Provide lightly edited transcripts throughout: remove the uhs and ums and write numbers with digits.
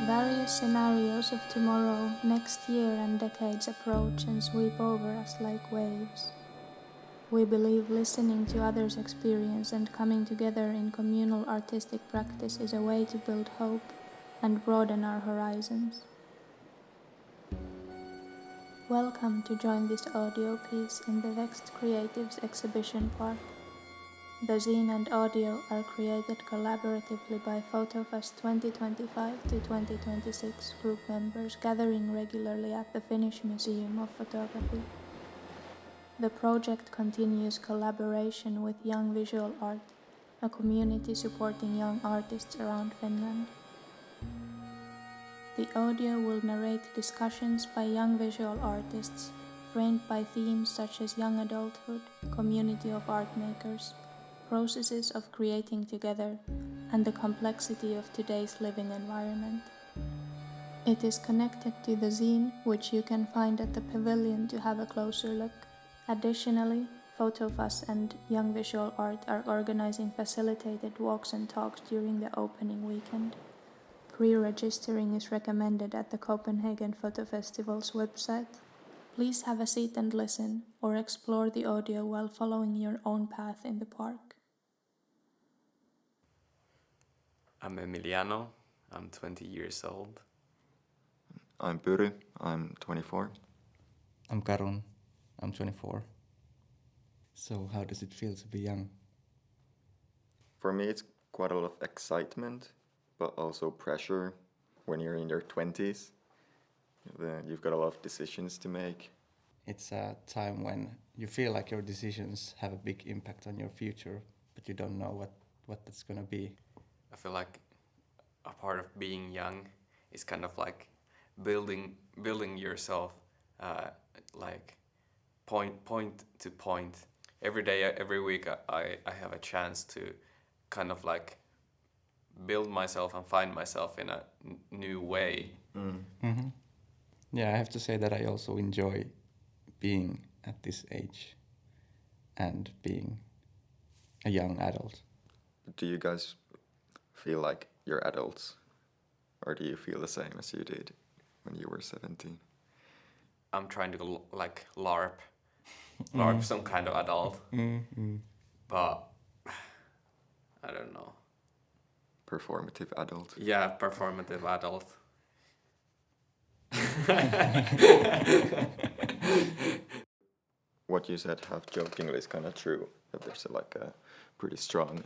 Various scenarios of tomorrow, next year and decades approach and sweep over us like waves. We believe listening to others' experience and coming together in communal artistic practice is a way to build hope and broaden our horizons. Welcome to join this audio piece in the Vexed Creatives exhibition park. The zine and audio are created collaboratively by Photofuss 2025 to 2026 group members gathering regularly at the Finnish Museum of Photography. The project continues collaboration with Young Visual Art, a community supporting young artists around Finland. The audio will narrate discussions by young visual artists, framed by themes such as young adulthood, community of art makers, processes of creating together, and the complexity of today's living environment. It is connected to the zine, which you can find at the pavilion to have a closer look. Additionally, Photofuss and Young Visual Art are organizing facilitated walks and talks during the opening weekend. Pre-registering is recommended at the Copenhagen Photo Festival's website. Please have a seat and listen, or explore the audio while following your own path in the park. I'm Emiliano, I'm 20 years old. I'm Pyry, I'm 24. I'm Karun, I'm 24. So how does it feel to be young? For me, it's quite a lot of excitement, but also pressure. When you're in your 20s, you've got a lot of decisions to make. It's a time when you feel like your decisions have a big impact on your future, but you don't know what that's going to be. I feel like a part of being young is kind of like building yourself like point to point. Every day, every week, I have a chance to kind of like build myself and find myself in a new way. Mm-hmm. Yeah, I have to say that I also enjoy being at this age and being a young adult. Do you guys feel like you're adults? Or do you feel the same as you did when you were 17? I'm trying to like LARP some kind of adult, but I don't know. Performative adult. Yeah, performative adult. What you said half jokingly is kind of true, that there's a pretty strong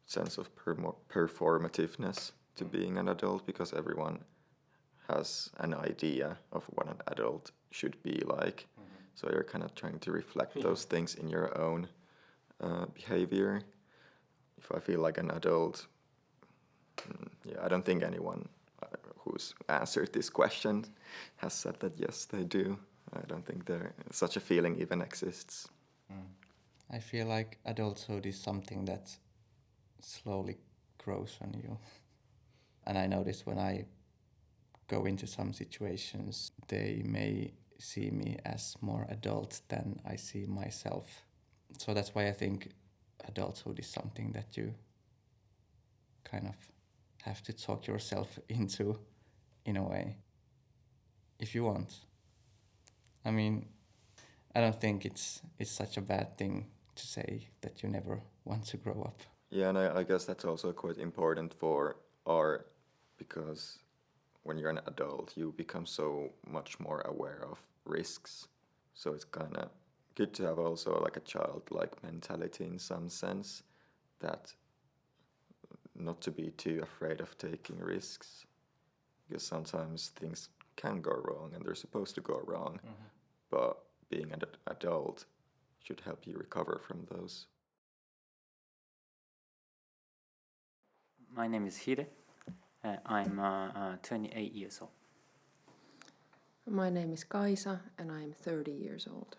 sense of performativeness to being an adult, because everyone has an idea of what an adult should be like. So you're kind of trying to reflect those things in your own behavior. If I feel like an adult, I don't think anyone who's answered this question has said that yes, they do. I don't think such a feeling even exists. I feel like adulthood is something that slowly grows on you. And I notice when I go into some situations, they may see me as more adult than I see myself. So that's why I think adulthood is something that you kind of have to talk yourself into, in a way, if you want. I mean, I don't think it's such a bad thing to say that you never want to grow up. Yeah, and I guess that's also quite important for art, because when you're an adult, you become so much more aware of risks. So it's kind of good to have also like a childlike mentality in some sense, that not to be too afraid of taking risks, because sometimes things can go wrong and they're supposed to go wrong, but being an adult should help you recover from those. My name is Hide. I'm 28 years old. My name is Kaisa and I'm 30 years old.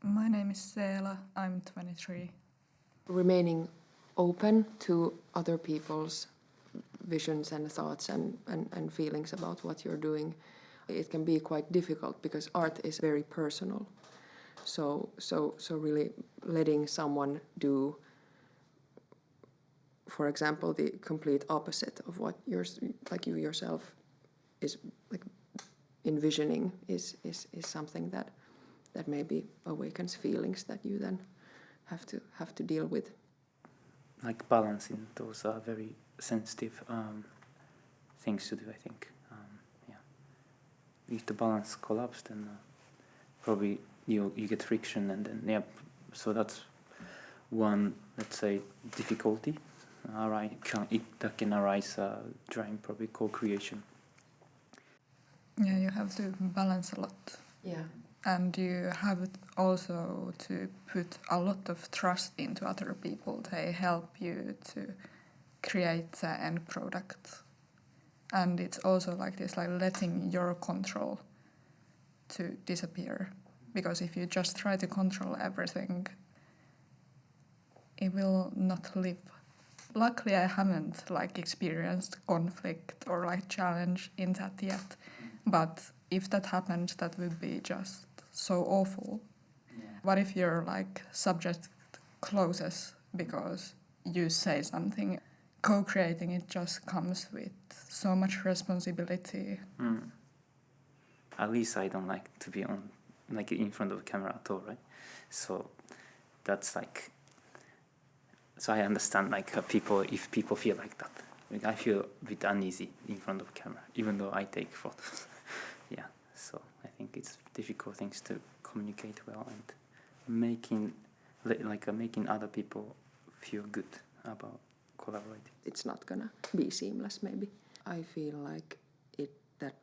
My name is Seela. I'm 23. Remaining open to other people's visions and thoughts and feelings about what you're doing, it can be quite difficult because art is very personal. So really letting someone do for example, the complete opposite of what you yourself is like envisioning is something that maybe awakens feelings that you then have to deal with. Like balancing those are very sensitive things to do, I think. If the balance collapses, then probably you get friction, and then so that's one, let's say, difficulty that can arise during probably co-creation. Yeah, you have to balance a lot. Yeah. And you have also to put a lot of trust into other people. They help you to create the end product. And it's also like this, like letting your control to disappear. Because if you just try to control everything, it will not live. Luckily, I haven't like experienced conflict or like challenge in that yet. But if that happens, that would be just so awful. Yeah. What if your like subject closes because you say something? Co-creating, it just comes with so much responsibility. At least I don't like to be on like in front of a camera at all, right? So that's like. So I understand like if people feel like that. Like, I feel a bit uneasy in front of a camera, even though I take photos. Yeah. So I think it's difficult things to communicate well and making other people feel good about collaborating. It's not gonna be seamless, maybe. I feel like that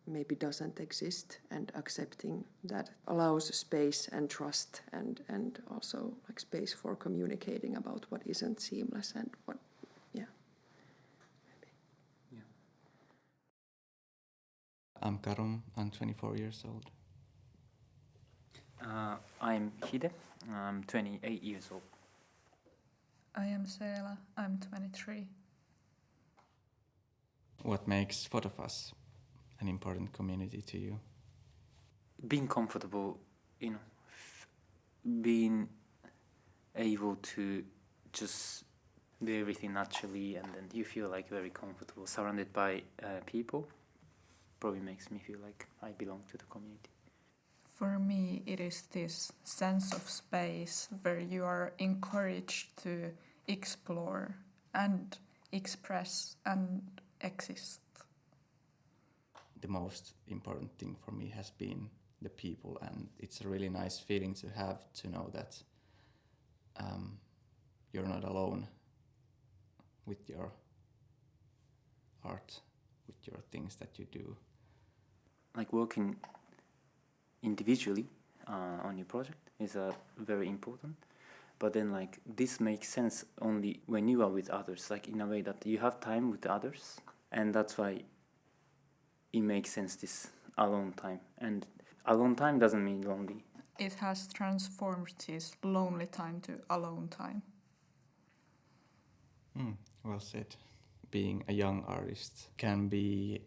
maybe doesn't exist, and accepting that allows space and trust and also like space for communicating about what isn't seamless and what, maybe. Yeah. I'm Karum, I'm 24 years old. I'm Hide, I'm 28 years old. I am Seela, I'm 23. What makes Photofuss an important community to you? Being comfortable, being able to just do everything naturally, and then you feel like very comfortable surrounded by people, probably makes me feel like I belong to the community. For me, it is this sense of space where you are encouraged to explore and express and exist. The most important thing for me has been the people, and it's a really nice feeling to have to know that you're not alone with your art, with your things that you do. Like working individually on your project is very important, but then like this makes sense only when you are with others, like in a way that you have time with others, and that's why it makes sense, this alone time. And alone time doesn't mean lonely. It has transformed this lonely time to alone time. Well said. Being a young artist can be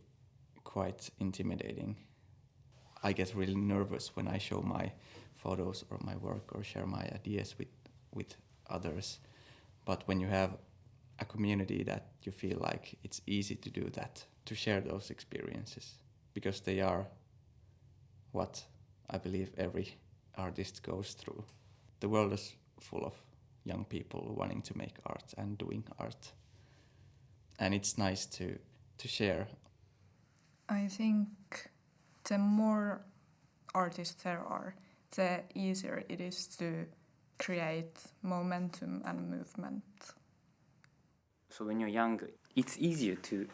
quite intimidating. I get really nervous when I show my photos or my work or share my ideas with others. But when you have a community that you feel like it's easy to do that, to share those experiences, because they are what I believe every artist goes through. The world is full of young people wanting to make art and doing art. And it's nice to share. I think the more artists there are, the easier it is to create momentum and movement. So when you're young, it's easier to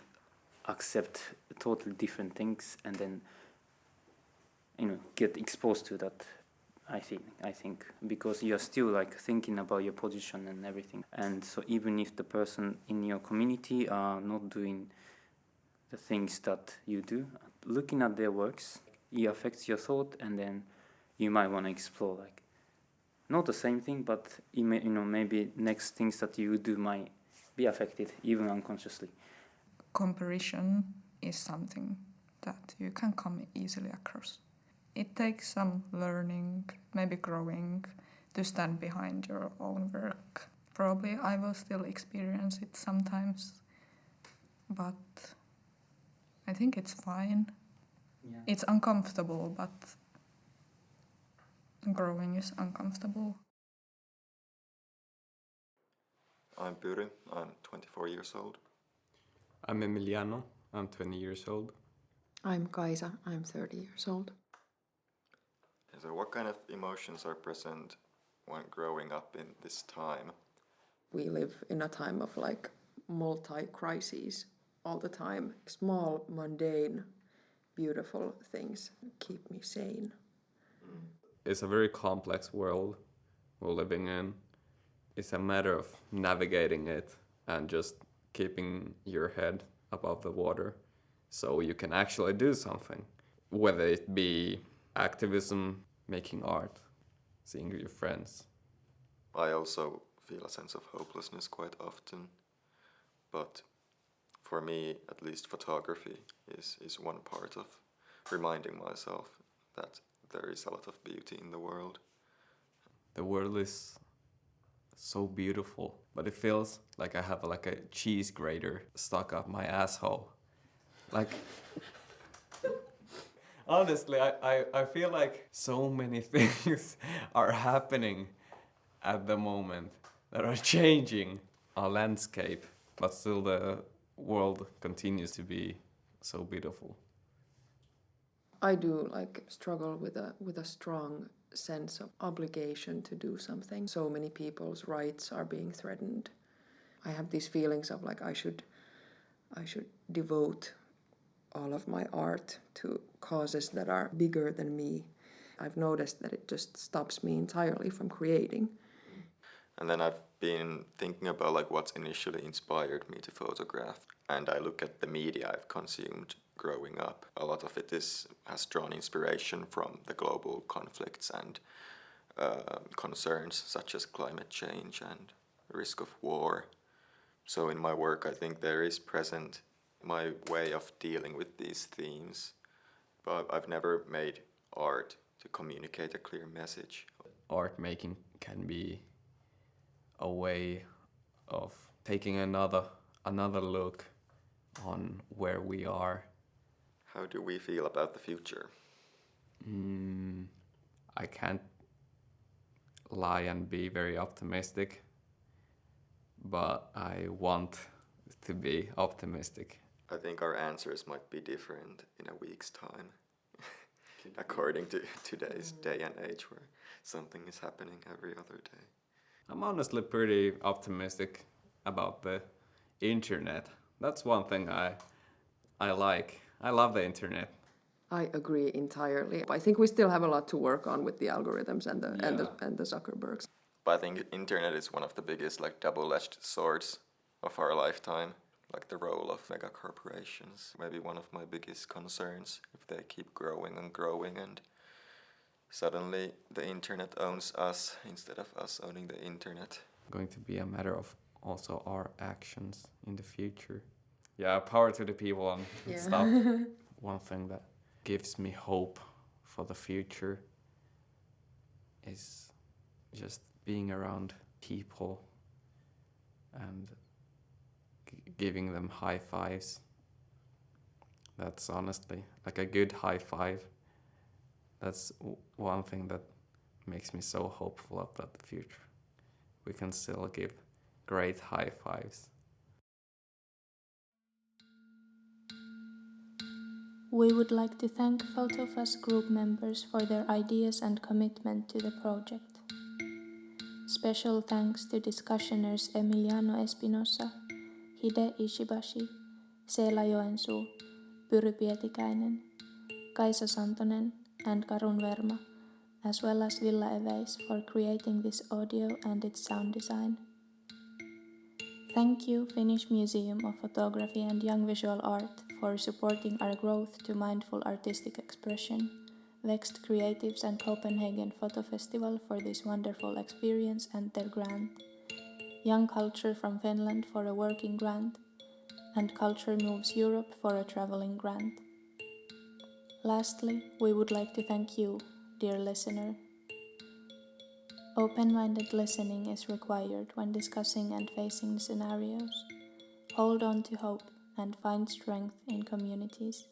accept totally different things and then get exposed to that. I think because you're still like thinking about your position and everything, and so even if the person in your community are not doing the things that you do, looking at their works, it affects your thought, and then you might want to explore like not the same thing, but maybe next things that you do might be affected even unconsciously. Comparison is something that you can come easily across. It takes some learning, maybe growing, to stand behind your own work. probably I will still experience it sometimes, but I think it's fine. Yeah. It's uncomfortable, but growing is uncomfortable. I'm Pyry, I'm 24 years old. I'm Emiliano, I'm 20 years old. I'm Kaisa, I'm 30 years old. So what kind of emotions are present when growing up in this time? We live in a time of like multi-crises all the time. Small, mundane, beautiful things keep me sane. It's a very complex world we're living in. It's a matter of navigating it and just keeping your head above the water so you can actually do something. Whether it be activism, making art, seeing your friends. I also feel a sense of hopelessness quite often, but for me, at least, photography is one part of reminding myself that there is a lot of beauty in the world. The world is so beautiful, but it feels like I have like a cheese grater stuck up my asshole. Like, honestly, I feel like so many things are happening at the moment that are changing our landscape, but still the world continues to be so beautiful. I do like struggle with a strong sense of obligation to do something. So many people's rights are being threatened. I have these feelings of like I should devote all of my art to causes that are bigger than me. I've noticed that it just stops me entirely from creating. And then I've been thinking about like what's initially inspired me to photograph. And I look at the media I've consumed growing up. A lot of it has drawn inspiration from the global conflicts and concerns such as climate change and risk of war. So in my work, I think there is present my way of dealing with these themes. But I've never made art to communicate a clear message. Art making can be a way of taking another look on where we are. How do we feel about the future? I can't lie and be very optimistic, but I want to be optimistic. I think our answers might be different in a week's time, according to today's day and age where something is happening every other day. I'm honestly pretty optimistic about the internet. That's one thing I like. I love the internet. I agree entirely. I think we still have a lot to work on with the algorithms and the Zuckerbergs. But I think internet is one of the biggest like double-edged swords of our lifetime. Like the role of mega corporations, maybe one of my biggest concerns if they keep growing and suddenly the internet owns us instead of us owning the internet. Going to be a matter of also our actions in the future. Yeah, power to the people and stuff. One thing that gives me hope for the future is just being around people and giving them high fives. That's honestly like a good high five. That's one thing that makes me so hopeful about the future. We can still give great high fives. We would like to thank Photofuss group members for their ideas and commitment to the project. Special thanks to discussioners Emiliano Espinosa, Hide Ishibashi, Seela Joensuu, Pyry Pietikäinen, Kaisa Santonen, and Karun Verma, as well as Villa Eveis for creating this audio and its sound design. Thank you, Finnish Museum of Photography and Young Visual Art, for supporting our growth to mindful artistic expression, Vext Creatives and Copenhagen Photo Festival for this wonderful experience and their grant, Young Culture from Finland for a working grant, and Culture Moves Europe for a traveling grant. Lastly, we would like to thank you, dear listener. Open-minded listening is required when discussing and facing scenarios. Hold on to hope and find strength in communities.